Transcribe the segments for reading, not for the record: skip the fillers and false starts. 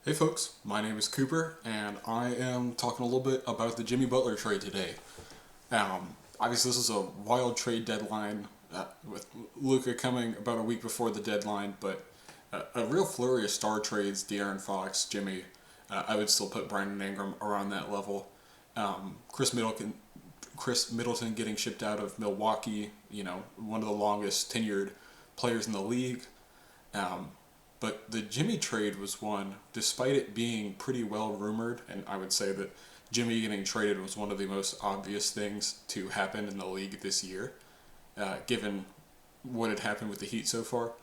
Hey folks, my name is Cooper, and I am talking a little bit about the Jimmy Butler trade today. Obviously, this is a wild trade deadline with Luka coming about a week before the deadline, but a real flurry of star trades: De'Aaron Fox, Jimmy. I would still put Brandon Ingram around that level. Chris Middleton getting shipped out of Milwaukee. One of the longest tenured players in the league. Um, but the Jimmy trade was one, despite it being pretty well rumored, and I would say that Jimmy getting traded was one of the most obvious things to happen in the league this year, given what had happened with the Heat so far.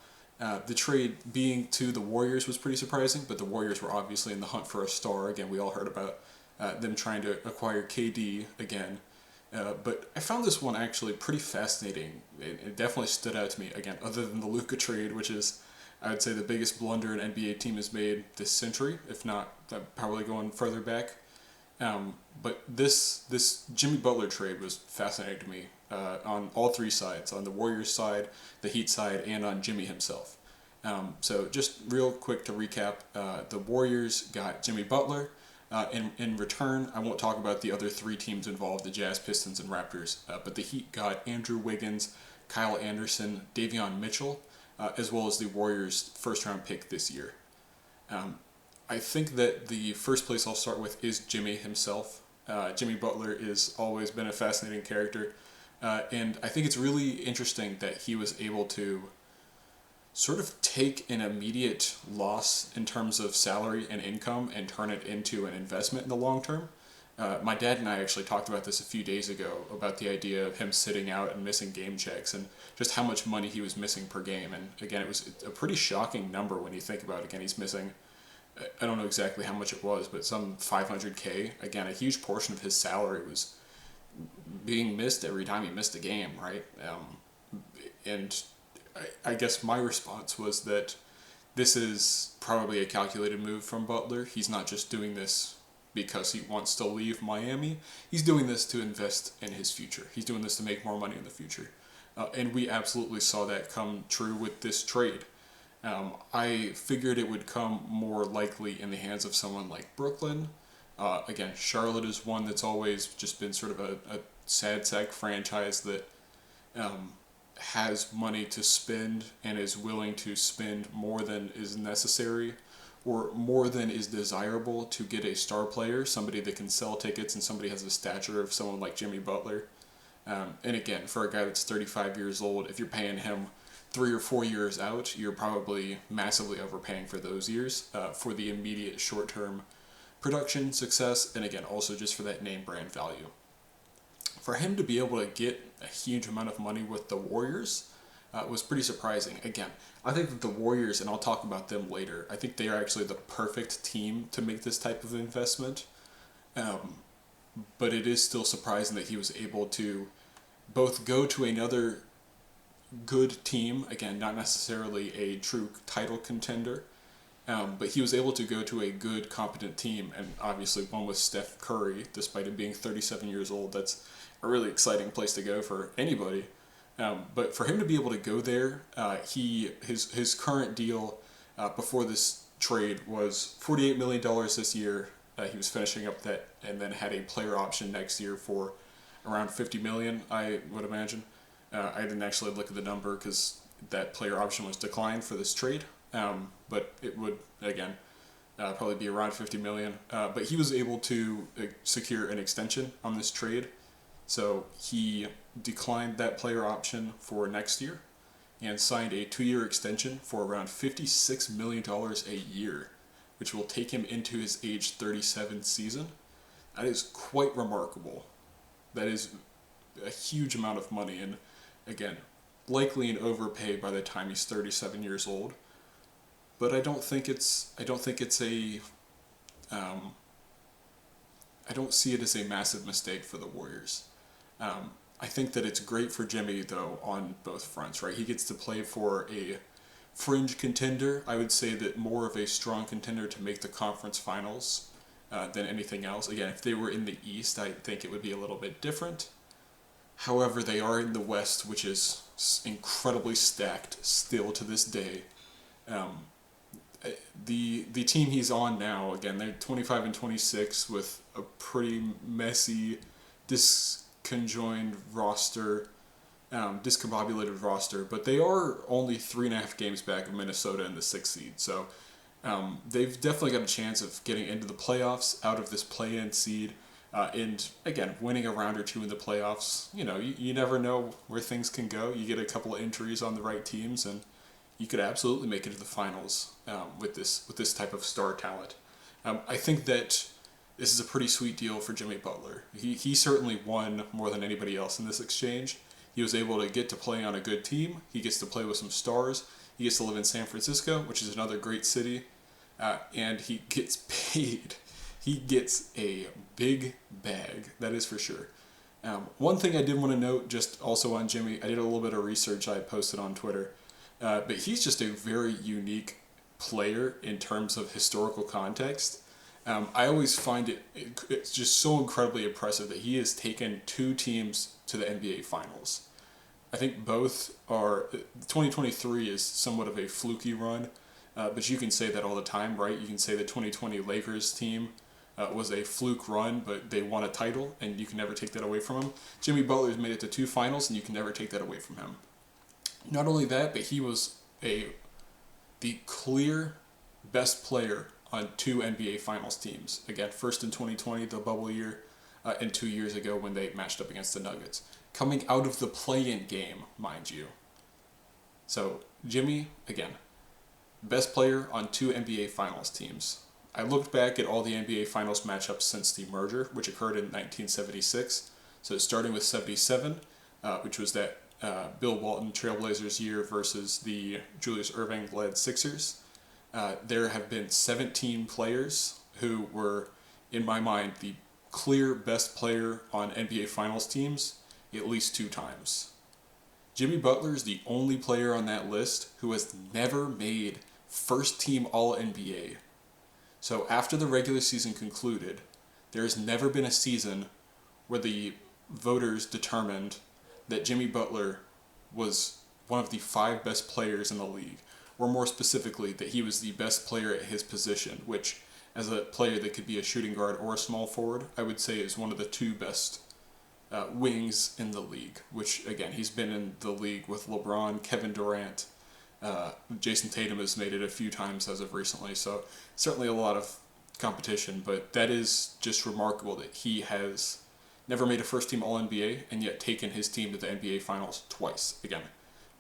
The trade being to the Warriors was pretty surprising, but the Warriors were obviously in the hunt for a star. Again, we all heard about them trying to acquire KD again. But I found this one actually pretty fascinating. It definitely stood out to me, again, other than the Luka trade, which is, I would say, the biggest blunder an NBA team has made this century, if not probably going further back. But this Jimmy Butler trade was fascinating to me on all three sides: on the Warriors side, the Heat side, and on Jimmy himself. So just real quick to recap, the Warriors got Jimmy Butler. In return, I won't talk about the other three teams involved: the Jazz, Pistons, and Raptors. But the Heat got Andrew Wiggins, Kyle Anderson, Davion Mitchell, as well as the Warriors' first-round pick this year. Um, I think that the first place I'll start with is Jimmy himself. Jimmy Butler has always been a fascinating character, and I think it's really interesting that he was able to sort of take an immediate loss in terms of salary and income and turn it into an investment in the long term. My dad and I actually talked about this a few days ago about the idea of him sitting out and missing game checks and just how much money he was missing per game. And again, it was a pretty shocking number when you think about it. Again, he's missing, I don't know exactly how much it was, but some 500K. Again, a huge portion of his salary was being missed every time he missed a game, right? And I guess my response was that this is probably a calculated move from Butler. He's not just doing this because he wants to leave Miami. He's doing this to invest in his future. He's doing this to make more money in the future. And we absolutely saw that come true with this trade. I figured it would come more likely in the hands of someone like Brooklyn. Again, Charlotte is one that's always just been sort of a sad sack franchise that has money to spend and is willing to spend more than is necessary or more than is desirable to get a star player, somebody that can sell tickets and somebody has the stature of someone like Jimmy Butler. And again, for a guy that's 35 years old, if you're paying him 3 or 4 years out, you're probably massively overpaying for those years for the immediate short-term production success, and again, also just for that name brand value. For him to be able to get a huge amount of money with the Warriors was pretty surprising. Again, I think that the Warriors, and I'll talk about them later, I think they are actually the perfect team to make this type of investment. Um, but it is still surprising that he was able to both go to another good team, again, not necessarily a true title contender, but he was able to go to a good, competent team, and obviously one with Steph Curry, despite him being 37 years old. That's a really exciting place to go for anybody. But for him to be able to go there, his current deal before this trade was $48 million this year. He was finishing up that, and then had a player option next year for around $50 million, I would imagine. I didn't actually look at the number because that player option was declined for this trade. But it would, again, probably be around $50 million. But he was able to secure an extension on this trade. So he declined that player option for next year and signed a 2-year extension for around $56 million a year, which will take him into his age 37 season. That is quite remarkable. That is a huge amount of money, and again, likely an overpay by the time he's 37 years old. But I don't see it as a massive mistake for the Warriors. I think that it's great for Jimmy, though, on both fronts, right? He gets to play for a fringe contender. I would say that more of a strong contender to make the conference finals than anything else. Again, if they were in the East, I think it would be a little bit different. However, they are in the West, which is incredibly stacked still to this day. the team he's on now, again, they're 25 and 26 with a pretty messy, disconjoined roster, discombobulated roster, but they are only 3.5 games back of Minnesota in the 6th seed. So they've definitely got a chance of getting into the playoffs out of this play-in seed. And again, winning a round or two in the playoffs, you never know where things can go. You get a couple of injuries on the right teams, and you could absolutely make it to the finals with this type of star talent. I think that this is a pretty sweet deal for Jimmy Butler. He certainly won more than anybody else in this exchange. He was able to get to play on a good team. He gets to play with some stars. He gets to live in San Francisco, which is another great city, and he gets paid. He gets a big bag, that is for sure. One thing I did want to note, just also on Jimmy, I did a little bit of research I posted on Twitter, but he's just a very unique player in terms of historical context. I always find it's just so incredibly impressive that he has taken 2 teams to the NBA Finals. I think both are, 2023 is somewhat of a fluky run, but you can say that all the time, right? You can say the 2020 Lakers team was a fluke run, but they won a title, and you can never take that away from him. Jimmy Butler's made it to 2 finals, and you can never take that away from him. Not only that, but he was the clear best player on 2 NBA Finals teams. Again, first in 2020, the bubble year, and 2 years ago when they matched up against the Nuggets. Coming out of the play-in game, mind you. So, Jimmy, again, best player on 2 NBA Finals teams. I looked back at all the NBA Finals matchups since the merger, which occurred in 1976. So starting with 77, which was that Bill Walton Trailblazers year versus the Julius Erving-led Sixers. There have been 17 players who were, in my mind, the clear best player on NBA Finals teams at least 2 times. Jimmy Butler is the only player on that list who has never made first-team All-NBA. So after the regular season concluded, there has never been a season where the voters determined that Jimmy Butler was one of the 5 best players in the league, or more specifically, that he was the best player at his position, which, as a player that could be a shooting guard or a small forward, I would say is one of the 2 best wings in the league, which, again, he's been in the league with LeBron, Kevin Durant. Jason Tatum has made it a few times as of recently, so certainly a lot of competition, but that is just remarkable that he has never made a first-team All-NBA and yet taken his team to the NBA Finals twice. Again,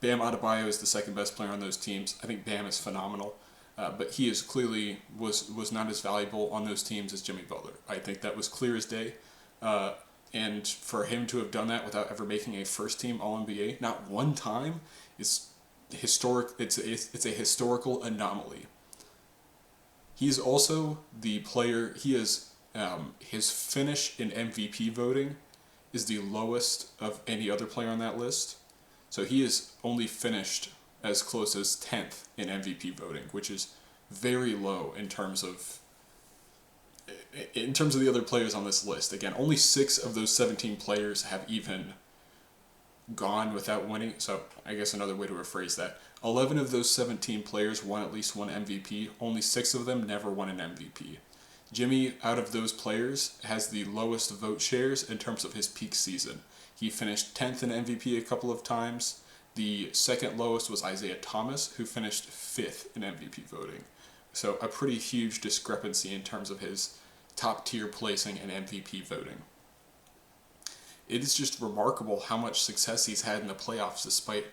Bam Adebayo is the second best player on those teams. I think Bam is phenomenal, but he is clearly was not as valuable on those teams as Jimmy Butler. I think that was clear as day, and for him to have done that without ever making a first-team All-NBA, not one time, is historic. It's a historical anomaly. He's also the player. He is his finish in MVP voting is the lowest of any other player on that list. So he is only finished as close as 10th in MVP voting, which is very low in terms of the other players on this list. Again, only 6 of those 17 players have even gone without winning. So I guess another way to rephrase that, 11 of those 17 players won at least one MVP. Only 6 of them never won an MVP. Jimmy, out of those players, has the lowest vote shares in terms of his peak season. He finished 10th in MVP a couple of times. The second lowest was Isaiah Thomas, who finished 5th in MVP voting. So a pretty huge discrepancy in terms of his top-tier placing in MVP voting. It is just remarkable how much success he's had in the playoffs despite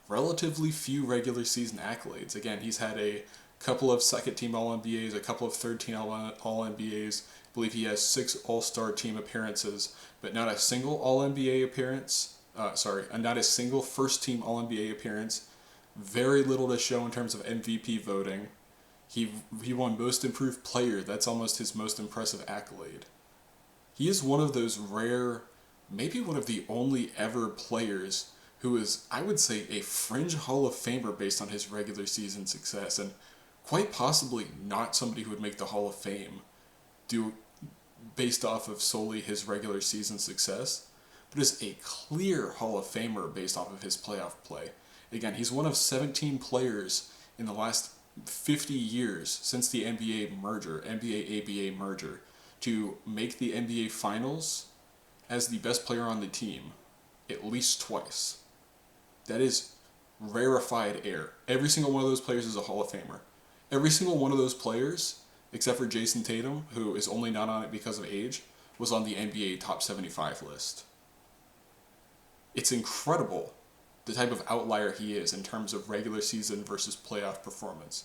relatively few regular season accolades. Again, he's had a couple of second-team All-NBAs, a couple of third-team All-NBAs. I believe he has 6 All-Star team appearances, but not a single All-NBA appearance. Not a single first-team All-NBA appearance. Very little to show in terms of MVP voting. He won Most Improved Player. That's almost his most impressive accolade. He is one of those rare, maybe one of the only ever players who is, I would say, a fringe Hall of Famer based on his regular season success, and quite possibly not somebody who would make the Hall of Fame based off of solely his regular season success, but is a clear Hall of Famer based off of his playoff play. Again, he's one of 17 players in the last 50 years since the NBA merger, NBA ABA merger, to make the NBA Finals as the best player on the team at least twice. That is rarefied air. Every single one of those players is a Hall of Famer. Every single one of those players, except for Jason Tatum, who is only not on it because of age, was on the NBA top 75 list. It's incredible the type of outlier he is in terms of regular season versus playoff performance.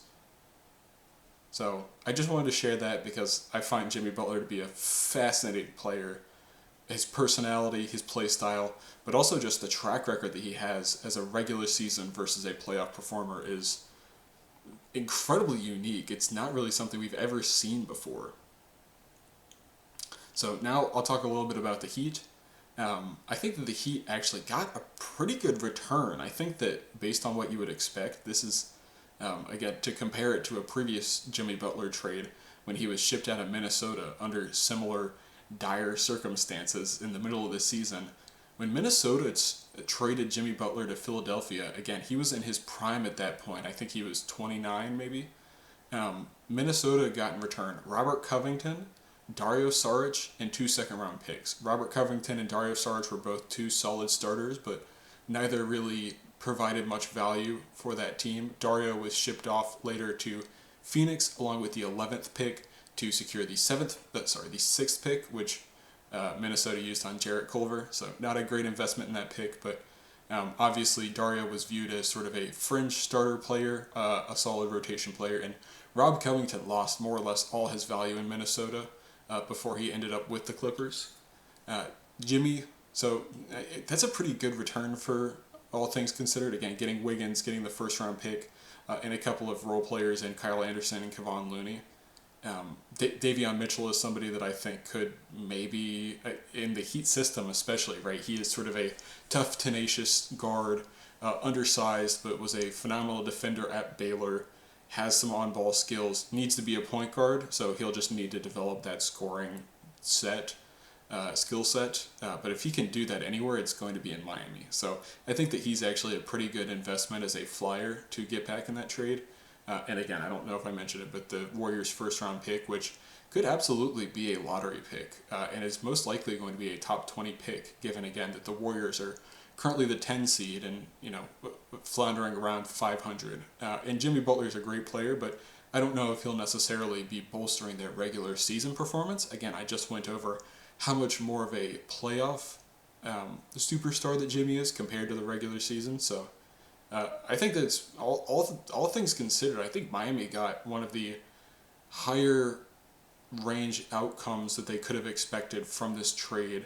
So I just wanted to share that because I find Jimmy Butler to be a fascinating player. His personality, his play style, but also just the track record that he has as a regular season versus a playoff performer is incredibly unique. It's not really something we've ever seen before. So now I'll talk a little bit about the Heat. I think that the Heat actually got a pretty good return. I think that based on what you would expect, this is, again, to compare it to a previous Jimmy Butler trade when he was shipped out of Minnesota under similar dire circumstances in the middle of the season. When Minnesota traded Jimmy Butler to Philadelphia, again, he was in his prime at that point. I think he was 29 maybe. Minnesota got in return Robert Covington, Dario Saric, and 2 second-round picks. Robert Covington and Dario Saric were both 2 solid starters, but neither really provided much value for that team. Dario was shipped off later to Phoenix along with the 11th pick to secure the 6th pick, which Minnesota used on Jarrett Culver. So not a great investment in that pick, but obviously Dario was viewed as sort of a fringe starter player, a solid rotation player, and Rob Covington lost more or less all his value in Minnesota before he ended up with the Clippers. Jimmy, so that's a pretty good return for all things considered. Again, getting Wiggins, getting the first round pick, and a couple of role players in Kyle Anderson and Kevon Looney. Davion Mitchell is somebody that I think could maybe, in the Heat system especially, right? He is sort of a tough, tenacious guard, undersized, but was a phenomenal defender at Baylor, has some on-ball skills, needs to be a point guard, so he'll just need to develop that scoring skill set. But if he can do that anywhere, it's going to be in Miami. So I think that he's actually a pretty good investment as a flyer to get back in that trade. And again, I don't know if I mentioned it, but the Warriors' first-round pick, which could absolutely be a lottery pick, and is most likely going to be a top 20 pick, given again that the Warriors are currently the 10 seed and floundering around 500. And Jimmy Butler is a great player, but I don't know if he'll necessarily be bolstering their regular season performance. Again, I just went over how much more of a playoff superstar that Jimmy is compared to the regular season. So I think that it's all things considered, I think Miami got one of the higher range outcomes that they could have expected from this trade.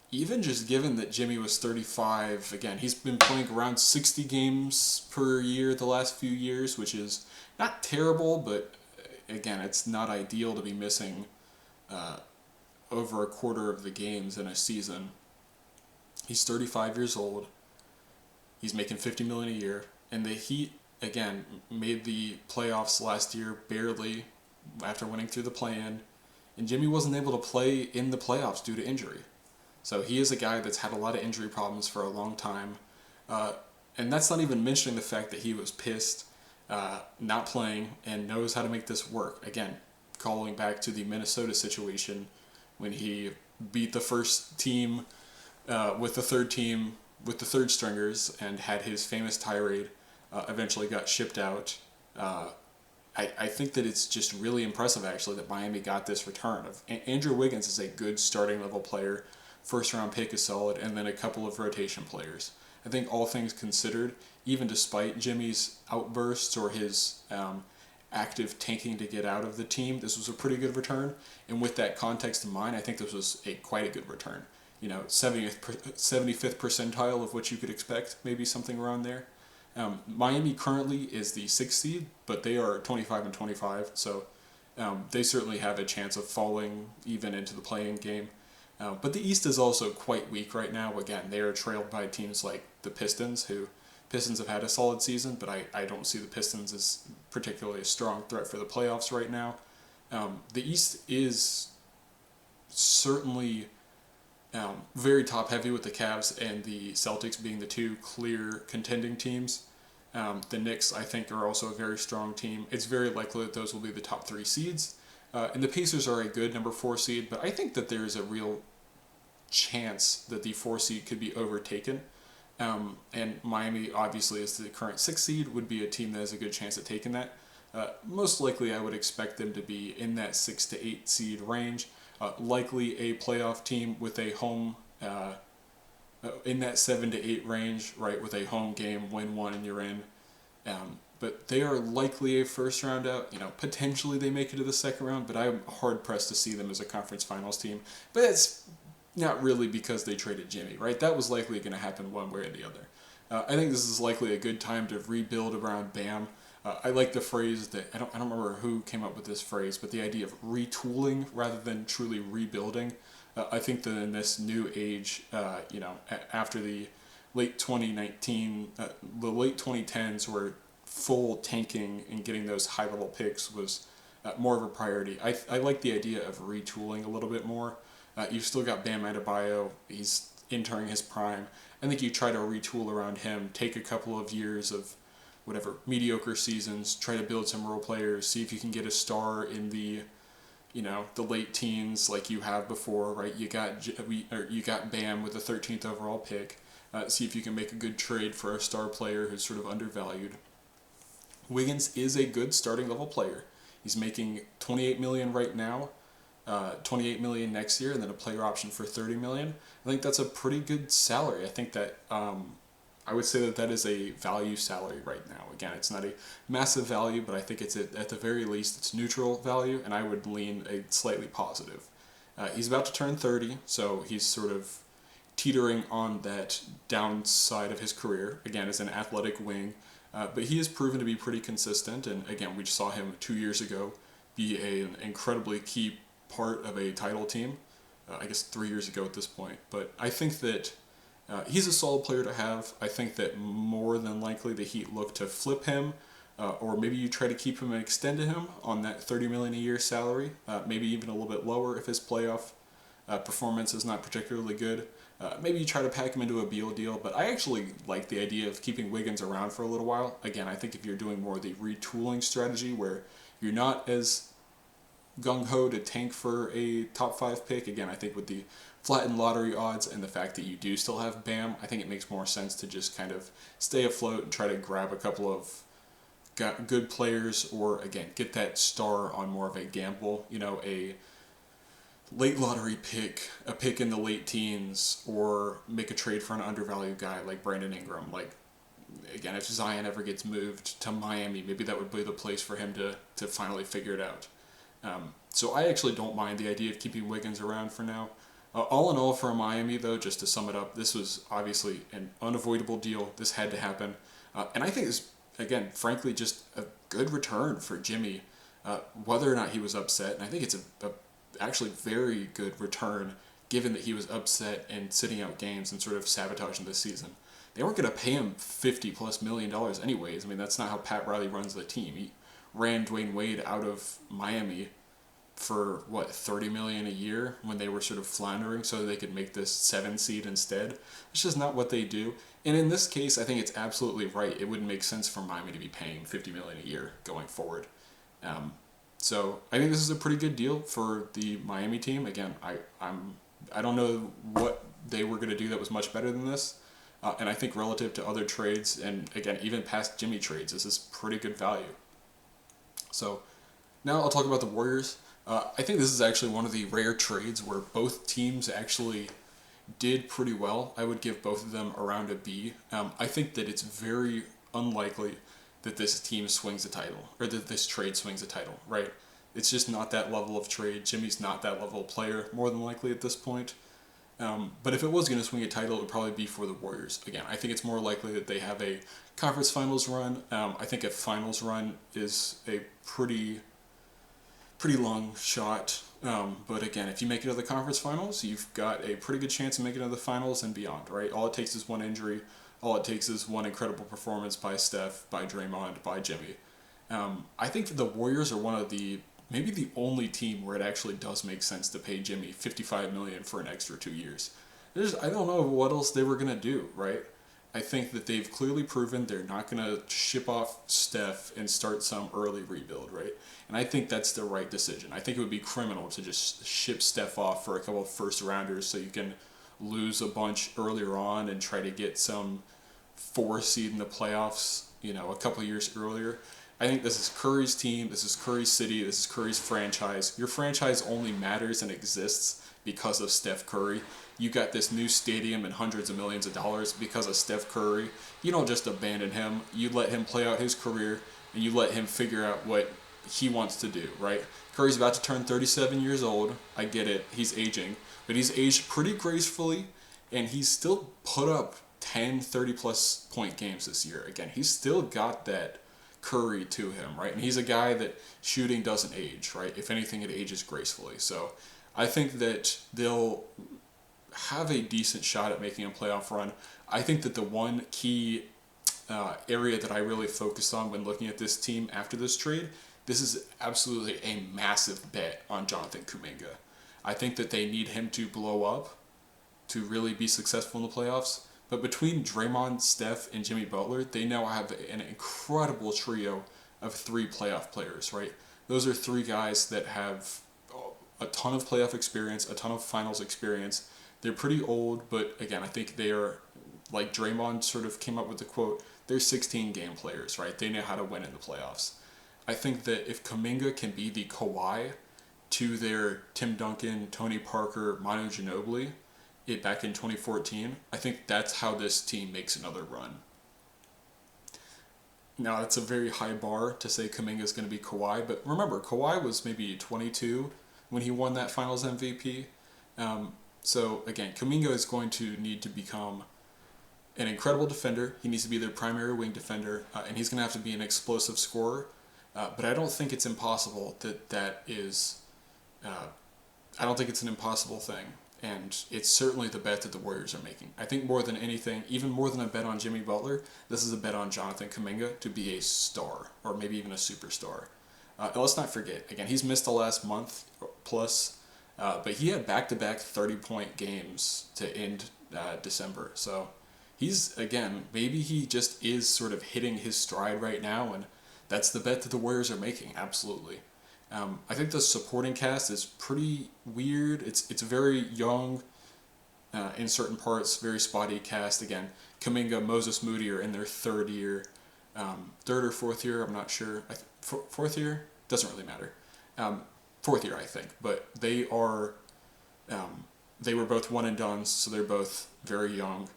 Even just given that Jimmy was 35, again, he's been playing around 60 games per year the last few years, which is not terrible, but again, it's not ideal to be missing over a quarter of the games in a season. He's 35 years old. He's making $50 million a year, and the Heat again made the playoffs last year barely after winning through the play-in, and Jimmy wasn't able to play in the playoffs due to injury. So he is a guy that's had a lot of injury problems for a long time, and that's not even mentioning the fact that he was pissed, not playing, and knows how to make this work. Again, calling back to the Minnesota situation when he beat the first team with the third stringers and had his famous tirade, eventually got shipped out. I think that it's just really impressive actually that Miami got this return. Andrew Wiggins is a good starting level player. First round pick is solid, and then a couple of rotation players. I think all things considered, even despite Jimmy's outbursts or his active tanking to get out of the team, this was a pretty good return. And with that context in mind, I think this was quite a good return. 75th percentile of what you could expect, maybe something around there. Miami currently is the 6th seed, but they are 25-25, so they certainly have a chance of falling even into the play-in game. But the East is also quite weak right now. Again, they are trailed by teams like the Pistons have had a solid season, but I don't see the Pistons as particularly a strong threat for the playoffs right now. The East is certainly very top-heavy with the Cavs and the Celtics being the two clear contending teams. The Knicks, I think, are also a very strong team. It's very likely that those will be the top 3 seeds. And the Pacers are a good number 4 seed, but I think that there is a real chance that the 4 seed could be overtaken. And Miami, obviously, as the current 6 seed, would be a team that has a good chance at taking that. Most likely, I would expect them to be in that 6 to 8 seed range. Likely a playoff team with a home in that 7 to 8 range, right, with a home game, win one, and you're in. But they are likely a first round out. Potentially they make it to the second round, but I'm hard pressed to see them as a conference finals team. But it's not really because they traded Jimmy, right? That was likely going to happen one way or the other. I think this is likely a good time to rebuild around Bam. I like the phrase that I don't remember who came up with this phrase, but the idea of retooling rather than truly rebuilding. I think that in this new age, after the late 2019, the late 2010s, where full tanking and getting those high level picks was more of a priority. I like the idea of retooling a little bit more. You've still got Bam Adebayo. He's entering his prime. I think you try to retool around him, take a couple of years of whatever mediocre seasons, try to build some role players, see if you can get a star in the the late teens like you have before, right? You got Bam with the 13th overall pick. See if you can make a good trade for a star player who's sort of undervalued. Wiggins is a good starting level player. He's making $28 million right now, $28 million next year, and then a player option for $30 million. I think that's a pretty good salary. I think that I would say that is a value salary right now. Again, it's not a massive value, but I think it's at the very least it's neutral value, and I would lean a slightly positive. He's about to turn 30, so he's sort of teetering on that downside of his career, again, as an athletic wing. But he has proven to be pretty consistent, and again, we just saw him 2 years ago be an incredibly key part of a title team. I guess 3 years ago at this point. But I think that he's a solid player to have. I think that more than likely the Heat look to flip him, or maybe you try to keep him and extend him on that $30 million a year salary, maybe even a little bit lower if his playoff performance is not particularly good. Maybe you try to pack him into a Beal deal, but I actually like the idea of keeping Wiggins around for a little while. Again, I think if you're doing more of the retooling strategy where you're not as gung-ho to tank for a top 5 pick, again, I think with the flattened lottery odds and the fact that you do still have Bam, I think it makes more sense to just kind of stay afloat and try to grab a couple of good players, or again, get that star on more of a gamble, a late lottery pick, a pick in the late teens, or make a trade for an undervalued guy like Brandon Ingram. Like, again, if Zion ever gets moved to Miami, maybe that would be the place for him to finally figure it out. So I actually don't mind the idea of keeping Wiggins around for now. All in all, for Miami, though, just to sum it up, this was obviously an unavoidable deal. This had to happen. And I think it's, again, frankly, just a good return for Jimmy, whether or not he was upset. And I think it's a actually very good return, given that he was upset and sitting out games and sort of sabotaging this season. They weren't going to pay him $50+ million anyways. I mean, that's not how Pat Riley runs the team. He ran Dwayne Wade out of Miami for $30 million a year when they were sort of floundering, so they could make this 7 seed instead. It's just not what they do. And in this case, I think it's absolutely right. It wouldn't make sense for Miami to be paying $50 million a year going forward. So I think this is a pretty good deal for the Miami team. Again, I don't know what they were going to do that was much better than this. And I think relative to other trades, and again, even past Jimmy trades, this is pretty good value. So now I'll talk about the Warriors. I think this is actually one of the rare trades where both teams actually did pretty well. I would give both of them around a B. I think that it's very unlikely that this team swings a title, or that this trade swings a title, right? It's just not that level of trade. Jimmy's not that level of player, more than likely at this point. But if it was going to swing a title, it would probably be for the Warriors. Again, I think it's more likely that they have a conference finals run. I think a finals run is a pretty long shot. But again, if you make it to the conference finals, you've got a pretty good chance of making it to the finals and beyond, right? All it takes is one injury. All it takes is one incredible performance by Steph, by Draymond, by Jimmy. I think the Warriors are one of maybe the only team where it actually does make sense to pay Jimmy $55 million for an extra 2 years. I don't know what else they were going to do, right? I think that they've clearly proven they're not going to ship off Steph and start some early rebuild, right? And I think that's the right decision. I think it would be criminal to just ship Steph off for a couple of first rounders so you can lose a bunch earlier on and try to get some 4 seed in the playoffs, a couple of years earlier. I think this is Curry's team, this is Curry's city, this is Curry's franchise. Your franchise only matters and exists because of Steph Curry. You got this new stadium and hundreds of millions of dollars because of Steph Curry. You don't just abandon him. You let him play out his career and you let him figure out what he wants to do, right? Curry's about to turn 37 years old. I get it. He's aging. But he's aged pretty gracefully and he's still put up 10, 30-plus point games this year. Again, he's still got that Curry to him, right? And he's a guy that shooting doesn't age, right? If anything, it ages gracefully. So I think that they'll have a decent shot at making a playoff run. I think that the one key area that I really focused on when looking at this team after this trade, this is absolutely a massive bet on Jonathan Kuminga. I think that they need him to blow up to really be successful in the playoffs. But between Draymond, Steph, and Jimmy Butler, they now have an incredible trio of 3 playoff players, right? Those are 3 guys that have a ton of playoff experience, a ton of finals experience. They're pretty old, but again, I think they are, like Draymond sort of came up with the quote, they're 16-game players, right? They know how to win in the playoffs. I think that if Kuminga can be the Kawhi to their Tim Duncan, Tony Parker, Manu Ginobili, back in 2014, I think that's how this team makes another run. Now, that's a very high bar to say Kuminga is going to be Kawhi, but remember, Kawhi was maybe 22 when he won that Finals MVP. So, again, Kuminga is going to need to become an incredible defender. He needs to be their primary wing defender, and he's going to have to be an explosive scorer. But I don't think it's impossible that is... I don't think it's an impossible thing. And it's certainly the bet that the Warriors are making. I think more than anything, even more than a bet on Jimmy Butler, this is a bet on Jonathan Kuminga to be a star, or maybe even a superstar. And let's not forget, again, he's missed the last month plus, but he had back-to-back 30-point games to end December. So he's, again, maybe he just is sort of hitting his stride right now, and that's the bet that the Warriors are making, absolutely. I think the supporting cast is pretty weird. It's very young in certain parts, very spotty cast. Again, Kuminga, Moses Moody are in their 3rd year, 3rd or 4th year, I'm not sure. 4th year? Doesn't really matter. 4th year, I think. But they are, they were both one and done, so they're both very young.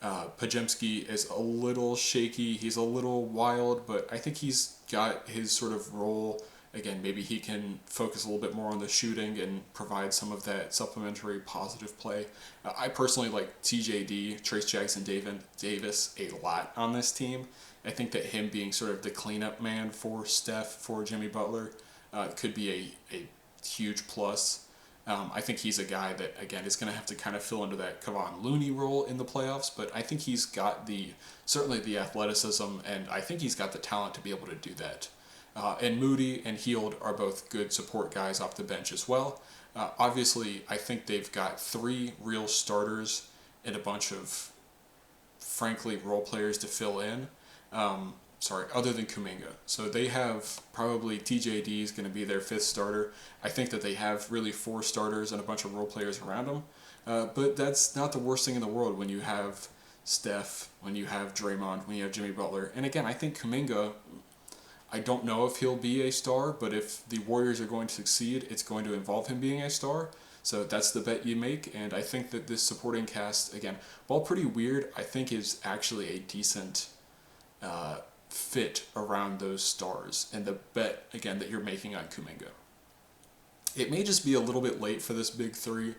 Pajemski is a little shaky. He's a little wild, but I think he's got his sort of role. Again, maybe he can focus a little bit more on the shooting and provide some of that supplementary positive play. I personally like TJD, Trace Jackson Davis, a lot on this team. I think that him being sort of the cleanup man for Steph, for Jimmy Butler, could be a huge plus. I think he's a guy that, again, is going to have to kind of fill into that Kevon Looney role in the playoffs, but I think he's got certainly the athleticism, and I think he's got the talent to be able to do that. And Moody and Hield are both good support guys off the bench as well. Obviously, I think they've got 3 real starters and a bunch of, frankly, role players to fill in. Other than Kuminga. So they have probably TJD is going to be their 5th starter. I think that they have really 4 starters and a bunch of role players around them. But that's not the worst thing in the world when you have Steph, when you have Draymond, when you have Jimmy Butler. And again, I think Kuminga, I don't know if he'll be a star, but if the Warriors are going to succeed, it's going to involve him being a star. So that's the bet you make, and I think that this supporting cast, again, while pretty weird, I think is actually a decent fit around those stars, and the bet, again, that you're making on Kuminga. It may just be a little bit late for this big 3.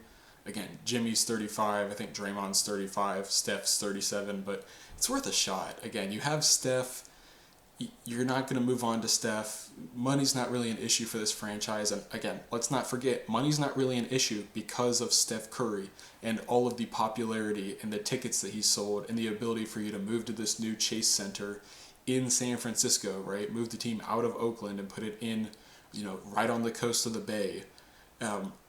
Again, Jimmy's 35, I think Draymond's 35, Steph's 37, but it's worth a shot. Again, you have Steph. You're not going to move on to Steph. Money's not really an issue for this franchise. And again, let's not forget, money's not really an issue because of Steph Curry and all of the popularity and the tickets that he sold and the ability for you to move to this new Chase Center in San Francisco, right? Move the team out of Oakland and put it in, right on the coast of the Bay.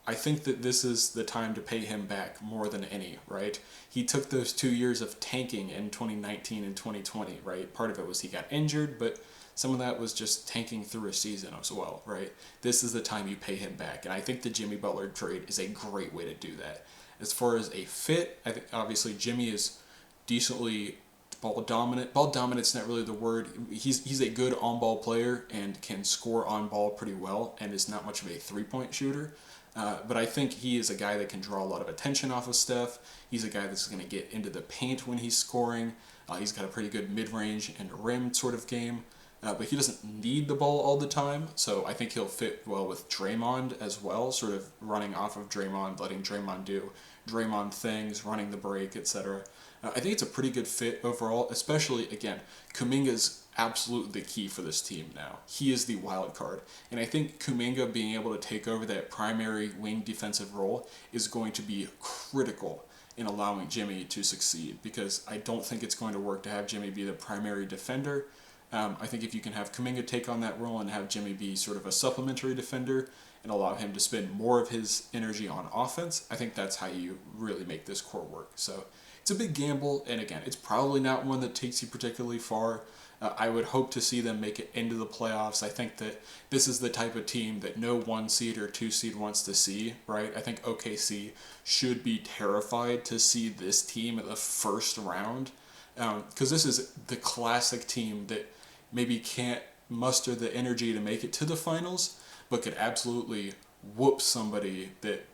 I think that this is the time to pay him back more than any, right? He took those 2 years of tanking in 2019 and 2020, right? Part of it was he got injured, but some of that was just tanking through a season as well, right? This is the time you pay him back, and I think the Jimmy Butler trade is a great way to do that. As far as a fit, I think obviously Jimmy is decently ball dominant. Ball dominant's not really the word. He's a good on-ball player and can score on ball pretty well and is not much of a three-point shooter. But I think he is a guy that can draw a lot of attention off of Steph. He's a guy that's going to get into the paint when he's scoring. He's got a pretty good mid-range and rim sort of game. But he doesn't need the ball all the time, so I think he'll fit well with Draymond as well, sort of running off of Draymond, letting Draymond do Draymond things, running the break, etc. I think it's a pretty good fit overall, especially, again, Kuminga's absolutely the key for this team now. He is the wild card, and I think Kuminga being able to take over that primary wing defensive role is going to be critical in allowing Jimmy to succeed, because I don't think it's going to work to have Jimmy be the primary defender. I think if you can have Kuminga take on that role and have Jimmy be sort of a supplementary defender and allow him to spend more of his energy on offense, I think that's how you really make this core work. So it's a big gamble, and again, it's probably not one that takes you particularly far. I would hope to see them make it into the playoffs. I think that this is the type of team that no 1 seed or 2 seed wants to see, right? I think OKC should be terrified to see this team in the first round, because this is the classic team that maybe can't muster the energy to make it to the finals, but could absolutely whoop somebody that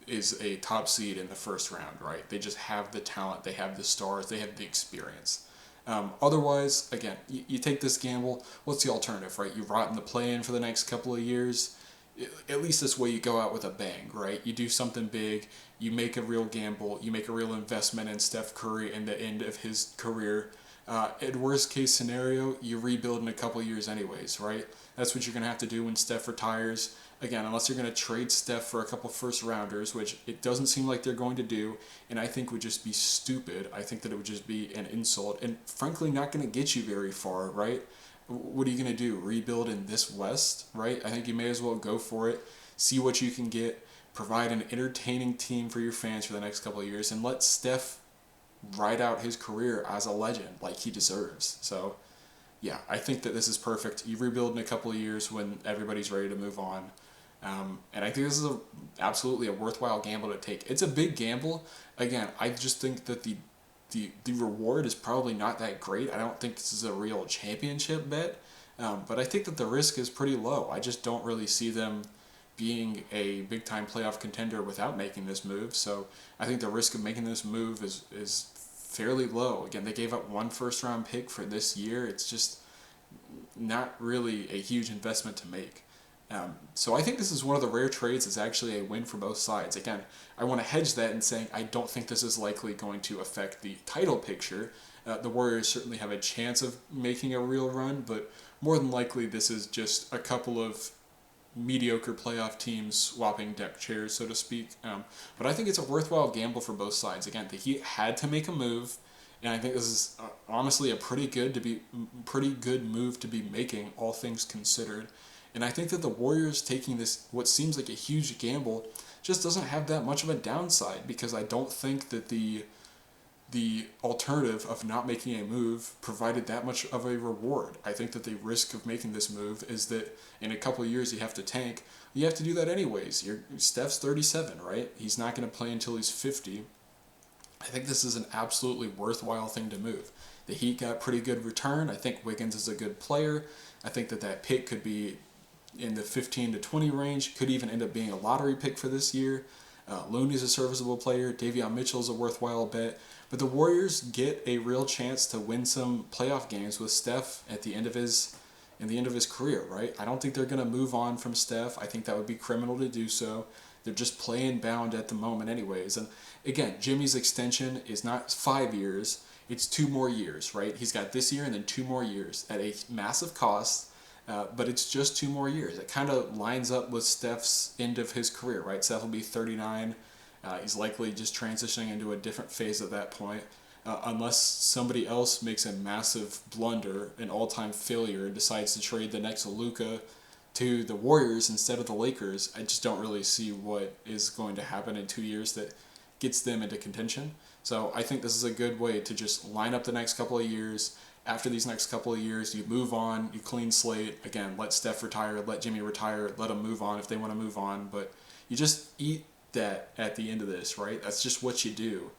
is a top seed in the first round, right? They just have the talent, they have the stars, they have the experience. Otherwise, again, you take this gamble, what's the alternative, right? You rot in the play-in for the next couple of years. At least this way you go out with a bang, right? You do something big, you make a real gamble, you make a real investment in Steph Curry in the end of his career. At worst case scenario, you rebuild in a couple years anyways, right? That's what you're going to have to do when Steph retires. Again, unless you're going to trade Steph for a couple first rounders, which it doesn't seem like they're going to do, and I think would just be stupid. I think that it would just be an insult, and frankly not going to get you very far, right? What are you going to do? Rebuild in this West, right? I think you may as well go for it, see what you can get, provide an entertaining team for your fans for the next couple of years, and let Steph ride out his career as a legend like he deserves. So yeah, I think that this is perfect. You rebuild in a couple of years when everybody's ready to move on. And I think this is absolutely a worthwhile gamble to take. It's a big gamble. Again, I just think that the reward is probably not that great. I don't think this is a real championship bet, but I think that the risk is pretty low. I just don't really see them being a big-time playoff contender without making this move. So I think the risk of making this move is fairly low. Again, they gave up 1 first-round pick for this year. It's just not really a huge investment to make. So I think this is one of the rare trades that's actually a win for both sides. Again, I want to hedge that in saying I don't think this is likely going to affect the title picture. The Warriors certainly have a chance of making a real run, but more than likely this is just a couple of mediocre playoff teams swapping deck chairs, so to speak. But I think it's a worthwhile gamble for both sides. Again, the Heat had to make a move, and I think this is honestly a pretty good move to be making, all things considered. And I think that the Warriors taking this, what seems like a huge gamble, just doesn't have that much of a downside, because I don't think that the alternative of not making a move provided that much of a reward. I think that the risk of making this move is that in a couple of years you have to tank. You have to do that anyways. Steph's 37, right? He's not going to play until he's 50. I think this is an absolutely worthwhile thing to move. The Heat got pretty good return. I think Wiggins is a good player. I think that pick could be in the 15 to 20 range, could even end up being a lottery pick for this year. Looney's a serviceable player. Davion Mitchell's a worthwhile bet. But the Warriors get a real chance to win some playoff games with Steph at the end of his career, right? I don't think they're going to move on from Steph. I think that would be criminal to do so. They're just playing bound at the moment anyways. And again, Jimmy's extension is not 5 years. It's 2 more years, right? He's got this year and then 2 more years at a massive cost. But it's just 2 more years. It kind of lines up with Steph's end of his career, right? Steph will be 39. He's likely just transitioning into a different phase at that point, unless somebody else makes a massive blunder, an all-time failure, and decides to trade the next Luka to the Warriors instead of the Lakers, I just don't really see what is going to happen in 2 years that gets them into contention. So I think this is a good way to just line up the next couple of years. After these next couple of years, you move on, you clean slate. Again, let Steph retire, let Jimmy retire, let them move on if they want to move on. But you just eat that at the end of this, right? That's just what you do.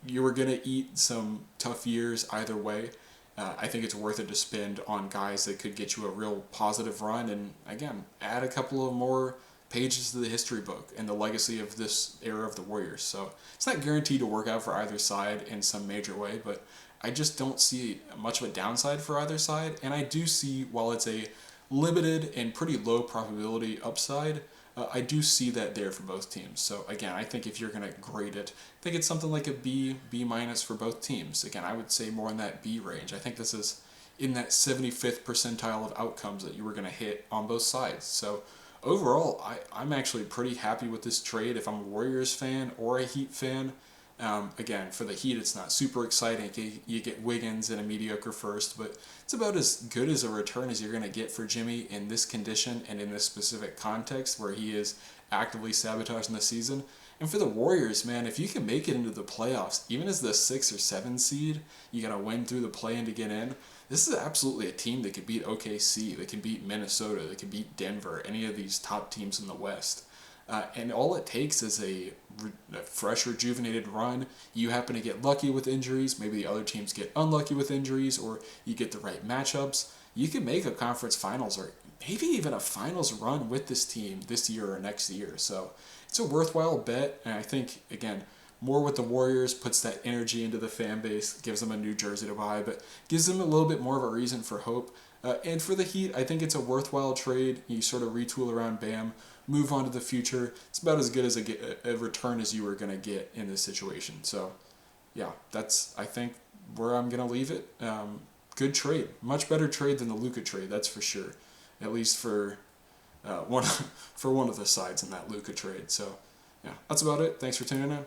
You were going to eat some tough years either way. I think it's worth it to spend on guys that could get you a real positive run and, again, add a couple of more pages to the history book and the legacy of this era of the Warriors. So it's not guaranteed to work out for either side in some major way, but I just don't see much of a downside for either side. And I do see, while it's a limited and pretty low probability upside, I do see that there for both teams. So again, I think if you're going to grade it, I think it's something like a B, B minus for both teams. Again, I would say more in that B range. I think this is in that 75th percentile of outcomes that you were going to hit on both sides. So overall, I'm actually pretty happy with this trade if I'm a Warriors fan or a Heat fan. Again, for the Heat, it's not super exciting. You get Wiggins and a mediocre first, but it's about as good as a return as you're going to get for Jimmy in this condition and in this specific context where he is actively sabotaging the season. And for the Warriors, man, if you can make it into the playoffs, even as the 6 or 7 seed, you got to win through the play-in to get in. This is absolutely a team that could beat OKC, that can beat Minnesota, that can beat Denver, any of these top teams in the West. And all it takes is a fresh, rejuvenated run. You happen to get lucky with injuries. Maybe the other teams get unlucky with injuries, or you get the right matchups. You can make a conference finals or maybe even a finals run with this team this year or next year. So it's a worthwhile bet. And I think, again, more with the Warriors puts that energy into the fan base, gives them a new jersey to buy, but gives them a little bit more of a reason for hope. And for the Heat, I think it's a worthwhile trade. You sort of retool around Bam, move on to the future. It's about as good as a return as you were going to get in this situation. So, yeah, that's, I think, where I'm going to leave it. Good trade. Much better trade than the Luka trade, that's for sure. At least for one of the sides in that Luka trade. So, yeah, that's about it. Thanks for tuning in.